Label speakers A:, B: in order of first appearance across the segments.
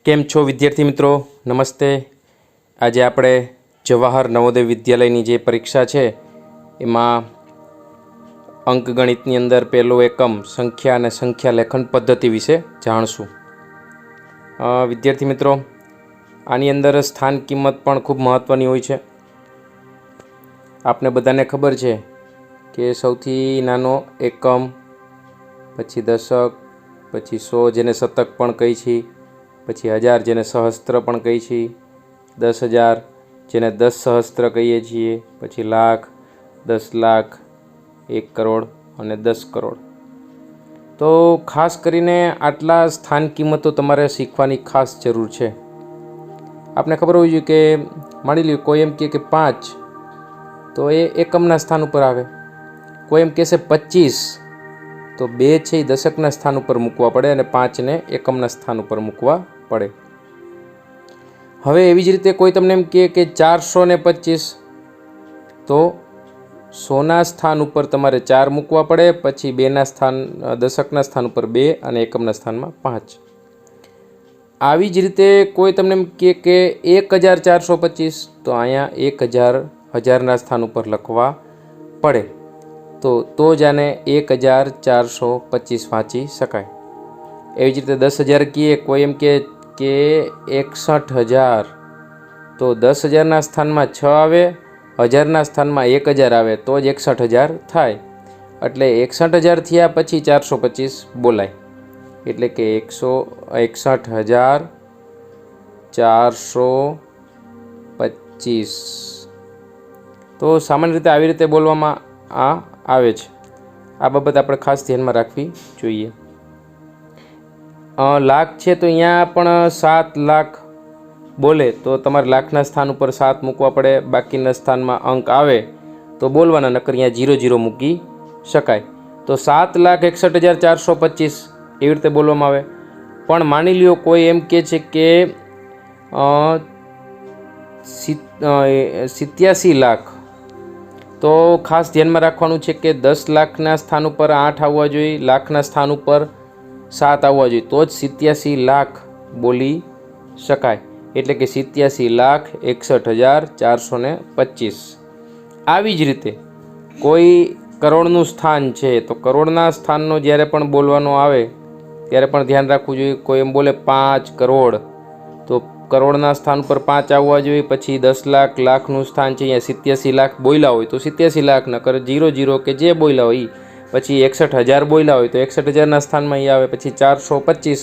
A: કેમ છો વિદ્યાર્થી મિત્રો? નમસ્તે. આજે આપણે જવાહર નવોદય વિદ્યાલયની જે પરીક્ષા છે એમાં અંકગણિતની અંદર પહેલો એકમ સંખ્યા અને સંખ્યા લેખન પદ્ધતિ વિશે જાણશું. વિદ્યાર્થી મિત્રો, આની અંદર સ્થાન કિંમત પણ ખૂબ મહત્ત્વની હોય છે. આપને બધાને ખબર છે કે સૌથી નાનો એકમ, પછી દશક, પછી 100 જેને શતક પણ કહી છે, પછી 1000 જેને સહસ્ત્ર પણ કહી છીએ, 10,000 જેને 10 સહસ્ત્ર કહીએ છીએ, પછી લાખ, 10 લાખ, 1 કરોડ અને 10 કરોડ. તો ખાસ કરીને આટલા સ્થાન કિંમતો તમારે શીખવાની ખાસ જરૂર છે. આપને ખબર હોવી જોઈએ કે માની લ્યો કોઈ એમ કહે કે 5, તો એ એકમના સ્થાન ઉપર આવે. કોઈ એમ કહેશે 25, તો 2 છે એ દશકના સ્થાન ઉપર મૂકવા પડે અને 5ને એકમના સ્થાન ઉપર મૂકવા પડે. હવે એવી જ રીતે કોઈ તમને એમ કહે કે 425, તો 100ના સ્થાન ઉપર તમારે 4 મૂકવા પડે, પછી 2ના સ્થાન દશકના સ્થાન ઉપર 2 અને એકમના સ્થાનમાં 5. આવી જ રીતે કોઈ તમને એમ કહે કે 1425, તો અહીંયા 1000 હજારના સ્થાન ઉપર લખવા પડે. તો જ આને 1425 વાંચી શકાય. એવી જ રીતે 10,000 કહીએ, કોઈ એમ કે 61,000, તો 10,000ના સ્થાનમાં 6 આવે, હજારના સ્થાનમાં 1000 આવે, તો જ 61,000 થાય. એટલે 61,000 થયા પછી 425 બોલાય. એટલે કે 61,425. તો સામાન્ય રીતે આવી રીતે બોલવામાં આવે છે. આ બાબત આપણે ખાસ ધ્યાનમાં રાખવી જોઈએ. લાખ છે તો અહીંયા પણ 7 લાખ બોલે તો તમારે લાખના સ્થાન ઉપર 7 મૂકવા પડે. બાકીના સ્થાનમાં અંક આવે તો બોલવાના, નકર અહીંયા 00 મૂકી શકાય. તો 7,61,425 એવી રીતે બોલવામાં આવે. પણ માની લ્યો કોઈ એમ કહે છે કે 87 લાખ, તો ખાસ ધ્યાનમાં રાખવાનું છે કે 10 લાખના સ્થાન ઉપર 8 આવવા જોઈએ, લાખના સ્થાન ઉપર 7 આવવા જોઈએ, તો જ 87 લાખ બોલી શકાય. એટલે કે 87,61,425. આવી જ રીતે કોઈ કરોડનું સ્થાન છે, તો કરોડના સ્થાનનો જ્યારે પણ બોલવાનો આવે ત્યારે પણ ધ્યાન રાખવું જોઈએ. કોઈ એમ બોલે 5 કરોડ, તો કરોડના સ્થાન પર 5 આવવા જોઈએ. પછી 10 લાખ, લાખનું સ્થાન છે, અહીંયા 87 લાખ બોલ્યા હોય તો 87 લાખ, નકર 00 કે જે બોલ્યા હોય. પછી 61,000 બોલ્યા હોય તો 61,000ના સ્થાનમાં અહીં આવે. પછી 425.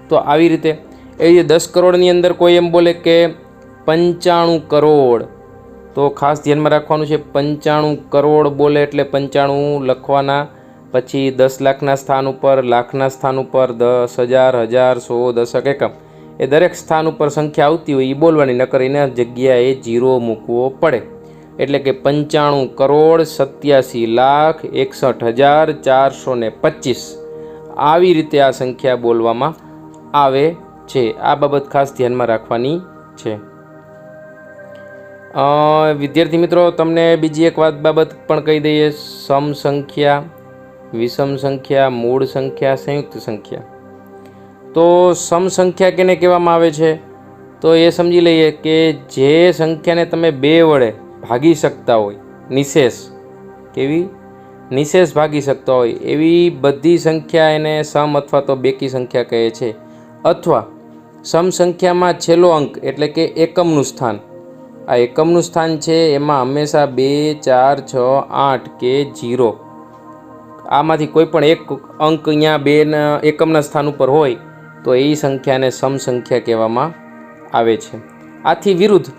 A: તો આવી રીતે. એ 10 કરોડની અંદર કોઈ એમ બોલે કે 95 કરોડ, તો ખાસ ધ્યાનમાં રાખવાનું છે 95 કરોડ બોલે એટલે 95 લખવાના. પછી 10 લાખના સ્થાન ઉપર, લાખના સ્થાન ઉપર 10,000, 1000, 100, દશક, એકમ, એ દરેક સ્થાન ઉપર સંખ્યા આવતી હોય એ બોલવાની, નકર એના જગ્યાએ 0 મૂકવો પડે. એટલે કે 95 કરોડ 87,61,425. આવી રીતે આ સંખ્યા બોલવામાં આવે છે. આ બાબત ખાસ ધ્યાનમાં રાખવાની છે. વિદ્યાર્થી મિત્રો, તમને બીજી એક બાબત પણ કહી દઈએ. સમ સંખ્યા, વિષમ સંખ્યા, મૂળ સંખ્યા, સંયુક્ત સંખ્યા. તો સમ સંખ્યા કેને કહેવામાં આવે છે? તો એ સમજી લઈએ કે જે સંખ્યાને તમે 2 વડે ભાગી શકતા હોય, નિશેષ, કેવી નિશેષ ભાગી શકતા હોય એવી બધી સંખ્યા એને સમ અથવા તો બેકી સંખ્યા કહે છે. અથવા સમ સંખ્યામાં છેલ્લો અંક એટલે કે એકમનું સ્થાન, આ એકમનું સ્થાન છે એમાં હંમેશા 2, 4, 6, 8 કે 0, આમાંથી કોઈ પણ એક અંક અહીંયા 2ના એકમના સ્થાન ઉપર હોય તો એ સંખ્યાને સમ સંખ્યા કહેવામાં આવે છે. આથી વિરુદ્ધ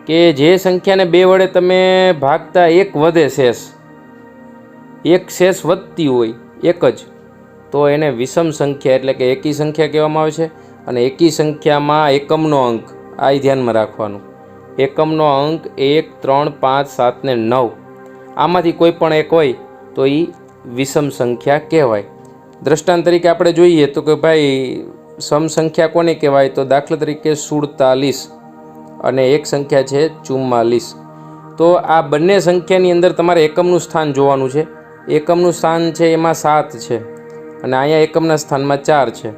A: કે જે સંખ્યાને 2 વડે તમે ભાગતા એક વધે શેષ, એક શેષ વધતી હોય એક જ, તો એને વિષમ સંખ્યા એટલે કે એકી સંખ્યા કહેવામાં આવે છે. અને એકી સંખ્યામાં એકમનો અંક, આ ધ્યાનમાં રાખવાનું, એકમનો અંક 1, 3, 5, 7 ને 9, આમાંથી કોઈ પણ એક હોય તો એ વિષમ સંખ્યા કહેવાય. દ્રષ્ટાંત તરીકે આપણે જોઈએ તો કે ભાઈ સમ સંખ્યા કોને કહેવાય? તો દાખલા તરીકે 47 અને એક સંખ્યા છે 44. તો આ બંને સંખ્યાની અંદર તમારે એકમનું સ્થાન જોવાનું છે. એકમનું સ્થાન છે એમાં 7 છે અને અહીંયા એકમના સ્થાનમાં 4 છે.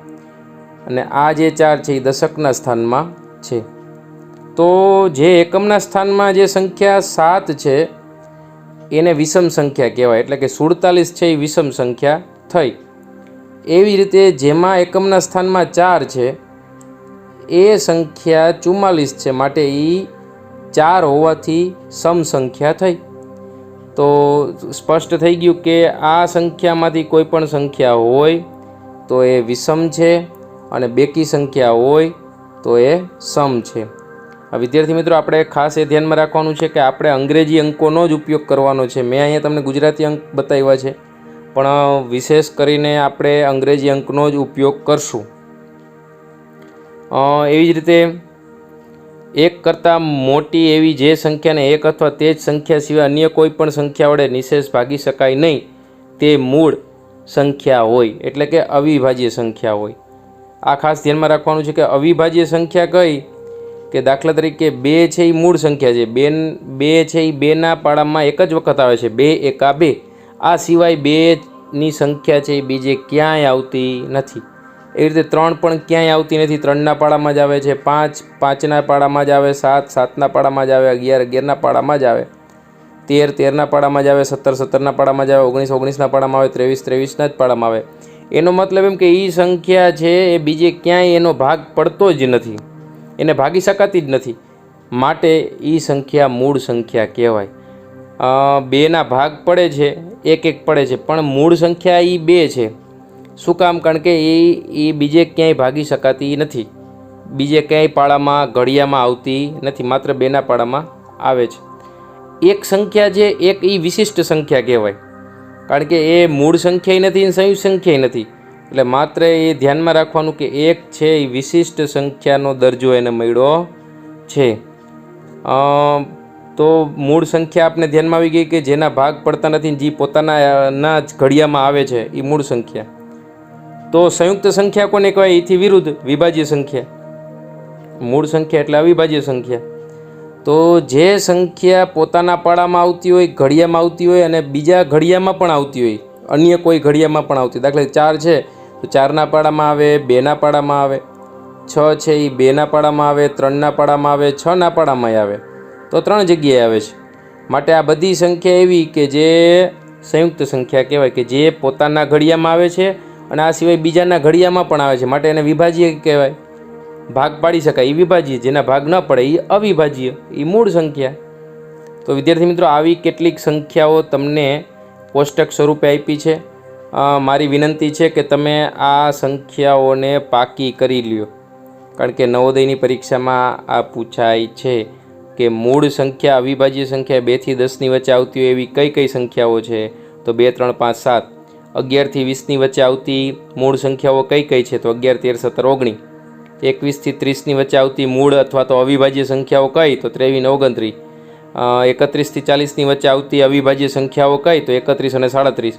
A: અને આ જે 4 છે એ દશકના સ્થાનમાં છે. તો જે એકમના સ્થાનમાં જે સંખ્યા 7 છે એને વિષમ સંખ્યા કહેવાય, એટલે કે 47 છે એ વિષમ સંખ્યા થઈ. એવી રીતે જેમાં એકમના સ્થાનમાં 4 છે એ સંખ્યા 44 છે, માટે એ 4 હોવાથી સમ સંખ્યા થઈ. તો સ્પષ્ટ થઈ ગયું કે આ સંખ્યામાંથી કોઈ પણ સંખ્યા હોય તો એ વિષમ છે અને બેકી સંખ્યા હોય તો એ સમ છે. વિદ્યાર્થી મિત્રો, આપણે ખાસ એ ધ્યાનમાં રાખવાનું છે કે આપણે અંગ્રેજી અંકોનો જ ઉપયોગ કરવાનો છે. મેં અહીંયા તમને ગુજરાતી અંક બતાવ્યા છે, પણ વિશેષ કરીને આપણે અંગ્રેજી અંકનો જ ઉપયોગ કરશું. એવી જ રીતે એક કરતાં મોટી એવી જે સંખ્યાને એક અથવા તે જ સંખ્યા સિવાય અન્ય કોઈ પણ સંખ્યા વડે નિશેષ ભાગી શકાય નહીં તે મૂળ સંખ્યા હોય, એટલે કે અવિભાજ્ય સંખ્યા હોય. આ ખાસ ધ્યાનમાં રાખવાનું છે કે અવિભાજ્ય સંખ્યા કઈ કે દાખલા તરીકે 2 છે એ મૂળ સંખ્યા છે. 2 છે એ 2ના પાડામાં એક જ વખત આવે છે, 2 એકા 2. આ સિવાય 2ની સંખ્યા છે એ બીજે ક્યાંય આવતી નથી. એવી રીતે 3 પણ ક્યાંય આવતી નથી, 3ના પાડામાં જ આવે છે. 5 5ના પાડામાં જ આવે, 7 7ના પાડામાં જ આવે, 11 11ના પાડામાં જ આવે, 13 13ના પાડામાં જ આવે, 17 17ના પાડામાં જ આવે, 19 19ના પાડામાં આવે, 23 23ના જ પાડામાં આવે. એનો મતલબ એમ કે એ સંખ્યા છે એ બીજે ક્યાંય એનો ભાગ પડતો જ નથી, એને ભાગી શકાતી જ નથી, માટે એ સંખ્યા મૂળ સંખ્યા કહેવાય. 2ના ભાગ પડે છે, એક એક પડે છે, પણ મૂળ સંખ્યા એ 2 છે. શું કામ? કારણ કે એ બીજે ક્યાંય ભાગી શકાતી નથી, બીજે ક્યાંય પાડામાં ઘડિયામાં આવતી નથી, માત્ર 2ના પાડામાં આવે છે. એક સંખ્યા છે એક એ વિશિષ્ટ સંખ્યા કહેવાય, કારણ કે એ મૂળ સંખ્યા નથી અને સંયુક્ત સંખ્યા નથી, એટલે માત્ર એ ધ્યાનમાં રાખવાનું કે એક છે એ વિશિષ્ટ સંખ્યાનો દરજ્જો એને મળ્યો છે. તો મૂળ સંખ્યા આપણે ધ્યાનમાં આવી ગઈ કે જેના ભાગ પડતા નથી, જે પોતાના જ ઘડિયામાં આવે છે એ મૂળ સંખ્યા. તો સંયુક્ત સંખ્યા કોને કહેવાય? એથી વિરુદ્ધ વિભાજ્ય સંખ્યા. મૂળ સંખ્યા એટલે અવિભાજ્ય સંખ્યા. તો જે સંખ્યા પોતાના પાડામાં આવતી હોય, ઘડિયામાં આવતી હોય અને બીજા ઘડિયામાં પણ આવતી હોય, અન્ય કોઈ ઘડિયામાં પણ આવતી, દાખલા 4 છે તો 4ના પાડામાં આવે, 2ના પાડામાં આવે, 6 છે એ 2ના પાડામાં આવે, 3ના પાડામાં આવે, 6ના પાડામાં આવે, તો 3 જગ્યાએ આવે છે. માટે આ બધી સંખ્યા એવી કે જે સંયુક્ત સંખ્યા કહેવાય, કે જે પોતાના ઘડિયામાં આવે છે અને આ સિવાય બીજાના ઘડિયામાં પણ આવે છે, માટે એને વિભાજ્ય કહેવાય. ભાગ પાડી શકાય એ વિભાજ્ય, જેના ભાગ ન પડે એ અવિભાજ્ય, એ મૂળ સંખ્યા. તો વિદ્યાર્થી મિત્રો, આવી કેટલીક સંખ્યાઓ તમને કોષ્ટક સ્વરૂપે આપી છે. મારી વિનંતી છે કે તમે આ સંખ્યાઓને પાકી કરી લ્યો, કારણ કે નવોદયની પરીક્ષામાં આ પૂછાય છે કે મૂળ સંખ્યા અવિભાજ્ય સંખ્યા 2 થી 10ની વચ્ચે આવતી હોય એવી કઈ કઈ સંખ્યાઓ છે? તો 2 3 5 7. 11 થી 20ની વચ્ચે આવતી મૂળ સંખ્યાઓ કઈ કઈ છે? તો 11 13 17 19. 21 થી 30ની વચ્ચે આવતી મૂળ અથવા તો અવિભાજ્ય સંખ્યાઓ કઈ? તો 23 ને 29. 31 થી 40ની વચ્ચે આવતી અવિભાજ્ય સંખ્યાઓ કઈ? તો 31 અને 37.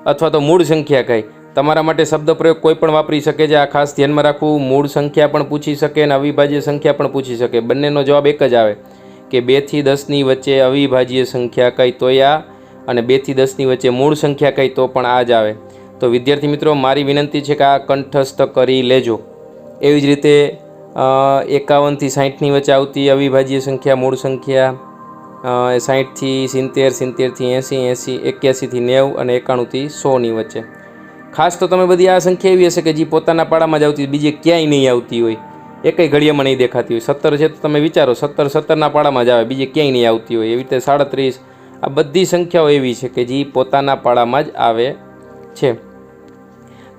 A: અથવા તો મૂળ સંખ્યા કઈ? તમારા માટે શબ્દ પ્રયોગ કોઈ પણ વાપરી શકે છે. આ ખાસ ધ્યાનમાં રાખવું. મૂળ સંખ્યા પણ પૂછી શકે અને અવિભાજ્ય સંખ્યા પણ પૂછી શકે. બંનેનો જવાબ એક જ આવે કે 2 થી 10ની વચ્ચે અવિભાજ્ય સંખ્યા કઈ? તો આ. અને 2 થી 10ની વચ્ચે મૂળ સંખ્યા કઈ? તો પણ આ જ આવે. તો વિદ્યાર્થી મિત્રો, મારી વિનંતી છે કે આ કંઠસ્થ કરી લેજો. એવી જ રીતે 51 થી 60ની વચ્ચે આવતી અવિભાજ્ય સંખ્યા મૂળ સંખ્યા, 60 થી 70, 70 થી 80, 81 થી 90 અને 91 થી 100ની વચ્ચે. ખાસ તો તમે બધી આ સંખ્યા એવી હશે કે જે પોતાના પાડામાં જ આવતી હોય, બીજે ક્યાંય નહીં આવતી હોય, એકઈ ઘડિયામાં નહીં દેખાતી હોય. 17 છે તો તમે વિચારો, 17 17ના પાડામાં જ આવે, બીજે ક્યાંય નહીં આવતી હોય. એવી રીતે 37, આ બધી સંખ્યાઓ એવી છે કે જે પોતાના પાડામાં જ આવે છે.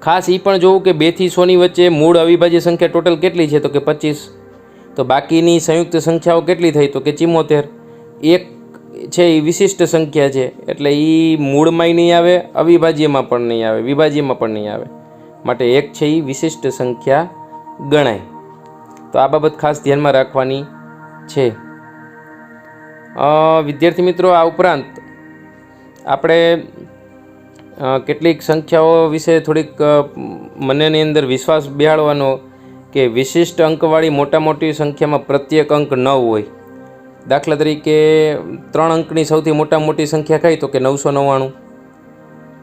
A: ખાસ એ પણ જોવું કે 2 થી 100ની વચ્ચે મૂળ અવિભાજ્ય સંખ્યા ટોટલ કેટલી છે? તો કે 25. તો બાકીની સંયુક્ત સંખ્યાઓ કેટલી થઈ? તો કે 74. એક છે એ વિશિષ્ટ સંખ્યા છે, એટલે એ મૂળમાંય નહીં આવે, અવિભાજ્યમાં પણ નહીં આવે, વિભાજ્યમાં પણ નહીં આવે, માટે એક છે એ વિશિષ્ટ સંખ્યા ગણાય. તો આ બાબત ખાસ ધ્યાનમાં રાખવાની છે. વિદ્યાર્થી મિત્રો, આ ઉપરાંત આપણે કેટલીક સંખ્યાઓ વિશે થોડીક મનની અંદર વિશ્વાસ બેહાડવાનો કે વિશિષ્ટ અંકવાળી મોટી સંખ્યામાં પ્રત્યેક અંક 9 હોય. દાખલા તરીકે 3 અંકની સૌથી મોટી સંખ્યા કઈ? તો કે 999.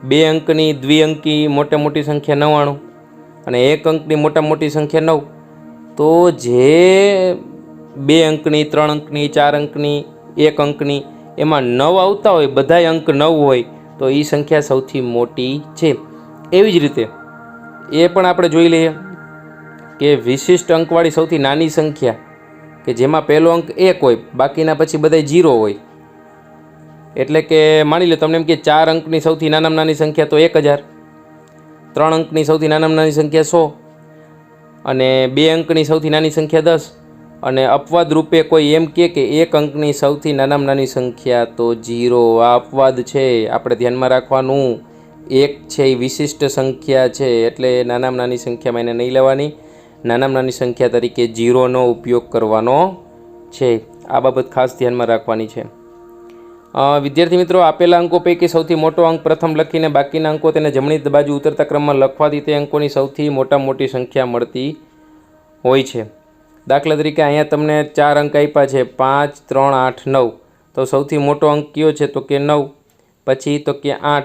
A: 2 અંકની દ્વિઅંકી મોટી સંખ્યા 99. અને 1 અંકની મોટામાં મોટી સંખ્યા 9, તો જે 2 અંકની, 3 અંકની, 4 અંકની, 1 અંકની એમાં 9 આવતા હોય, બધાય અંક 9 હોય, તો એ સંખ્યા સૌથી મોટી છે. એવી જ રીતે એ પણ આપણે જોઈ લઈએ કે વિશિષ્ટ અંકવાળી સૌથી નાની સંખ્યા કે જેમાં પહેલો અંક 1 હોય, બાકીના પછી બધા 0 હોય. એટલે કે માની લો તમને એમ કે 4 અંકની સૌથી નાનામાં નાની સંખ્યા તો 1000, 3 અંકની સૌથી નાનામાં નાની સંખ્યા 100 અને 2 અંકની સૌથી નાની સંખ્યા 10, અને અપવાદ રૂપે કોઈ એમ કે 1 અંકની સૌથી નાનામાં નાની સંખ્યા તો 0. આ અપવાદ છે, આપણે ધ્યાનમાં રાખવાનું. 1 છે એ વિશિષ્ટ સંખ્યા છે, એટલે નાનામાં નાની સંખ્યામાં એને નહીં લેવાની, નાનામાં નાની સંખ્યા તરીકે 0નો ઉપયોગ કરવાનો છે. આ બાબત ખાસ ધ્યાનમાં રાખવાની છે. વિદ્યાર્થી મિત્રો, આપેલા અંકો પૈકી સૌથી મોટો અંક પ્રથમ લખીને બાકીના અંકો તેને જમણી બાજુ ઉતરતા ક્રમમાં લખવાથી તે અંકોની સૌથી મોટી સંખ્યા મળતી હોય છે. દાખલા તરીકે અહીંયા તમને 4 અંક આપ્યા છે, 5, 3, 8, 9. તો સૌથી મોટો અંક કયો છે તો કે 9, પછી તો કે 8,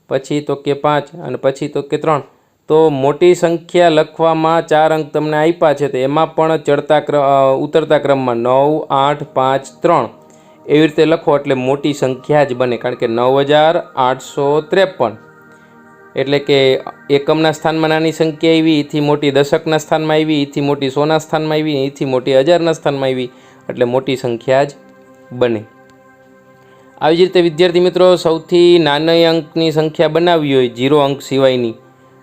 A: પછી તો કે 5 અને પછી તો કે 3. તો મોટી સંખ્યા લખવામાં 4 અંક તમને આપ્યા છે, તો એમાં પણ ઉતરતા ક્રમમાં 9, 8, 5, 3 એવી રીતે લખો એટલે મોટી સંખ્યા જ બને. કારણ કે 9853, એટલે કે એકમના સ્થાનમાં નાની સંખ્યા આવી, એથી મોટી દશકના સ્થાનમાં આવી, એથી મોટી સોના સ્થાનમાં આવી, એથી મોટી હજારના સ્થાનમાં આવી, એટલે મોટી સંખ્યા જ બને. આવી જ રીતે વિદ્યાર્થી મિત્રો, સૌથી નાના અંકની સંખ્યા બનાવવી હોય 0 અંક સિવાયની,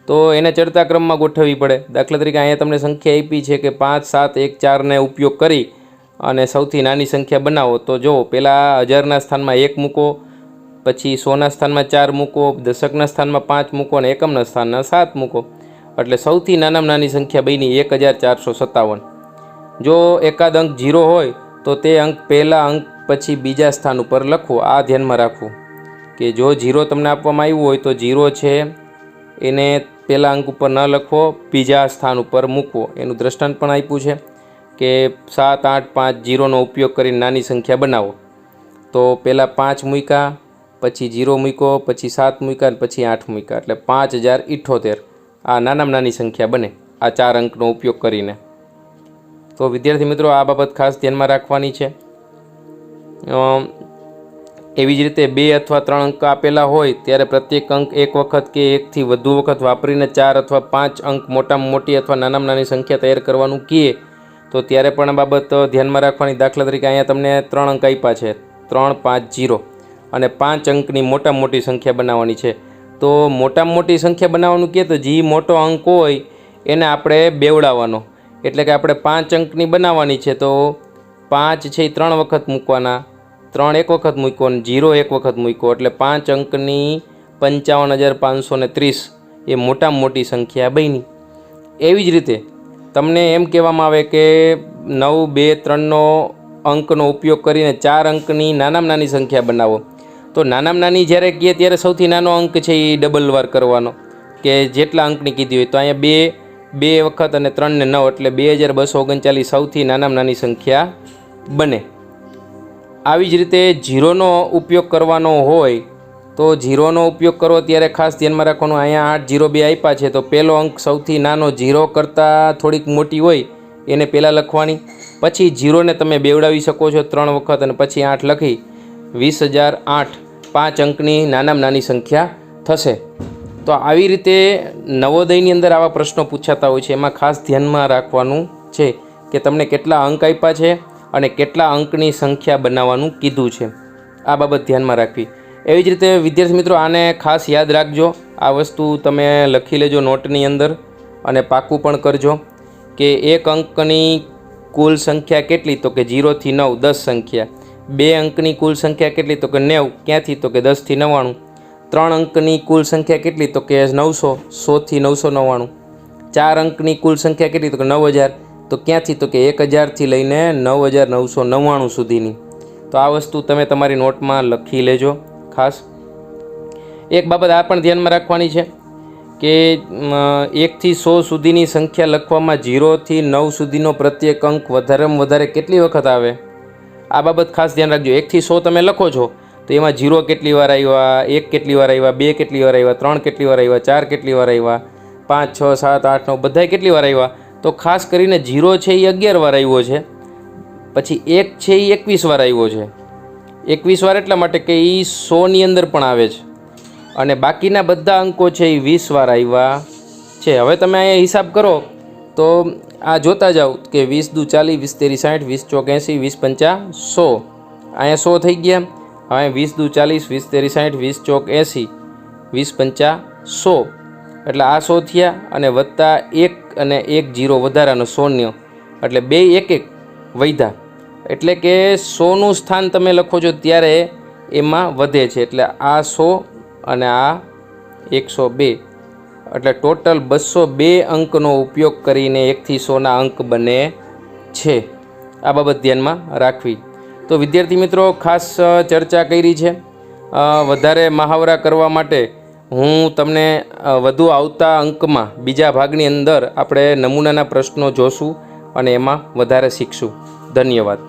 A: તો એને ચડતા ક્રમમાં ગોઠવવી પડે. દાખલા તરીકે અહીંયા તમને સંખ્યા આપી છે કે 5, 7, 1, 4ને ઉપયોગ કરી અને સૌથી નાની સંખ્યા બનાવો. તો જો પહેલાં હજારના સ્થાનમાં 1 મૂકો, પછી સોના સ્થાનમાં 4 મૂકો, દશકના સ્થાનમાં 5 મૂકો અને એકમના સ્થાનમાં 7 મૂકો, એટલે સૌથી નાનામાં નાની સંખ્યા બની 1457. જો એકાદ અંક 0 હોય તો તે અંક પહેલા અંક પછી બીજા સ્થાન ઉપર લખવું. આ ધ્યાનમાં રાખવું કે જો 0 તમને આપવામાં આવ્યું હોય તો 0 છે એને પહેલા અંક ઉપર ન લખવો, બીજા સ્થાન ઉપર મૂકવો. એનું દ્રષ્ટાંત પણ આપ્યું છે કે 7, 8, 5, 0નો ઉપયોગ કરીને નાની સંખ્યા બનાવો. તો પહેલાં 5 મૂક્યા, પછી 0 મૂક્યો, પછી 7 મૂક્યા અને પછી 8 મૂક્યા, એટલે 5078 આ નાનામાં નાની સંખ્યા બને આ 4 અંકનો ઉપયોગ કરીને. તો વિદ્યાર્થી મિત્રો, આ બાબત ખાસ ધ્યાનમાં રાખવાની છે. એવી જ રીતે 2 અથવા 3 અંક આપેલા હોય ત્યારે પ્રત્યેક અંક એક વખત કે એકથી વધુ વખત વાપરીને 4 અથવા 5 અંક મોટામાં મોટી અથવા નાનામાં નાની સંખ્યા તૈયાર કરવાનું કહીએ તો ત્યારે પણ આ બાબત ધ્યાનમાં રાખવાની. દાખલા તરીકે અહીંયા તમને 3 અંક આપ્યા છે, 3, 5, 0 અને 5 અંકની મોટામાં મોટી સંખ્યા બનાવવાની છે. તો મોટામાં મોટી સંખ્યા બનાવવાનું કહે તો જે મોટો અંક હોય એને આપણે બેવડાવવાનો, એટલે કે આપણે 5 અંકની બનાવવાની છે તો 5 છે એ 3 વખત મૂકવાના, 3 એક વખત મૂક્યો અને 0 એક વખત મૂક્યો, એટલે 5 અંકની 55,530 એ મોટામાં મોટી સંખ્યા બની. એવી જ રીતે તમને એમ કહેવામાં આવે કે 9, 2, 3નો અંકનો ઉપયોગ કરીને 4 અંકની નાનામાં નાની સંખ્યા બનાવો. તો નાનામાં નાની જ્યારે કહીએ ત્યારે સૌથી નાનો અંક છે એ ડબલ વાર કરવાનો કે જેટલા અંકની કીધી હોય. તો અહીંયા 2 વખત અને 3 ને 9 એટલે 2239 સૌથી નાનામાં નાની સંખ્યા બને. આવી જ રીતે 0નો ઉપયોગ કરવાનો હોય તો 0નો ઉપયોગ કરો ત્યારે ખાસ ધ્યાનમાં રાખવાનું. અહીંયા 802 આપ્યા છે તો પહેલો અંક સૌથી નાનો 0 કરતાં થોડીક મોટી હોય એને પહેલાં લખવાની, પછી 0ને તમે બેવડાવી શકો છો 3 વખત અને પછી 8 લખી 20,008 5 અંકની નાનામાં નાની સંખ્યા થશે. તો આવી રીતે નવોદયની અંદર આવા પ્રશ્નો પૂછાતા હોય છે. એમાં ખાસ ધ્યાનમાં રાખવાનું છે કે તમને કેટલા અંક આપ્યા છે અને કેટલા અંકની સંખ્યા બનાવવાનું કીધું છે. આ બાબત ધ્યાનમાં રાખવી. એવી જ રીતે વિદ્યાર્થી મિત્રો, આને ખાસ યાદ રાખજો. આ વસ્તુ તમે લખી લેજો નોટની અંદર અને પાકું પણ કરજો કે 1 અંકની કુલ સંખ્યા કેટલી, તો કે 0 થી 9 10 સંખ્યા. 2 અંકની કુલ સંખ્યા કેટલી, તો કે 90. ક્યાંથી, તો કે 10 થી 99. 3 અંકની કુલ સંખ્યા કેટલી, તો કે 900 100 થી 999. 4 અંકની કુલ સંખ્યા કેટલી, તો કે 9000. તો ક્યાંથી, તો કે 1000 થી લઈને 9999 સુધીની. તો આ વસ્તુ તમે તમારી નોટમાં લખી લેજો. ખાસ એક બાબત આ પણ ધ્યાનમાં રાખવાની છે કે 1 થી 100 સુધીની સંખ્યા લખવામાં 0 થી 9 સુધીનો પ્રત્યેક અંક વધારેમાં વધારે કેટલી વખત આવે, આ બાબત ખાસ ધ્યાન રાખજો. 1 થી 100 તમે લખો છો તો એમાં 0 કેટલી વાર આવ્યા, 1 કેટલી વાર આવ્યા, 2 કેટલી વાર આવ્યા, 3 કેટલી વાર આવ્યા, 4 કેટલી વાર આવ્યા. 5, 6, 7, 8, 9 બધાય કેટલી વાર આવ્યા? તો ખાસ કરીને 0 છે એ 11 વાર આવ્યો છે, પછી 1 છે એ 21 વાર આવ્યો છે. 21 વાર એટલા માટે કે એ 100ની અંદર પણ આવે છે, અને બાકીના બધા અંકો છે એ 20 વાર આવ્યા છે. હવે તમે અહીંયા હિસાબ કરો તો આ જોતા જાઓ કે 20 દુ 40, 20 તેરી 60, 20 ચોક 80, 20 પંચા 100. અહીંયા 100 થઈ ગયા. હવે 20 દુ 40, 20 તેરી 60, 20 ચોક 80, 20 પંચા 100, એટલે આ 100 થયા, અને વત્તા 1 અને 1 0 વધારાનો 100, એટલે બે 1 1 વધ્યા. એટલે કે 100નું સ્થાન તમે લખો છો ત્યારે એમાં વધે છે, એટલે આ 100 અને આ 102, એટલે ટોટલ 202 અંકનો ઉપયોગ કરીને 1 થી 100ના અંક બને છે. આ બાબત ધ્યાનમાં રાખવી. તો વિદ્યાર્થી મિત્રો, ખાસ ચર્ચા કરી છે. વધારે મહાવરા કરવા માટે હું તમને વધુ આવતા અંકમાં બીજા ભાગની અંદર આપણે નમૂનાના પ્રશ્નો જોશું અને એમાં વધારે શીખશું. ધન્યવાદ.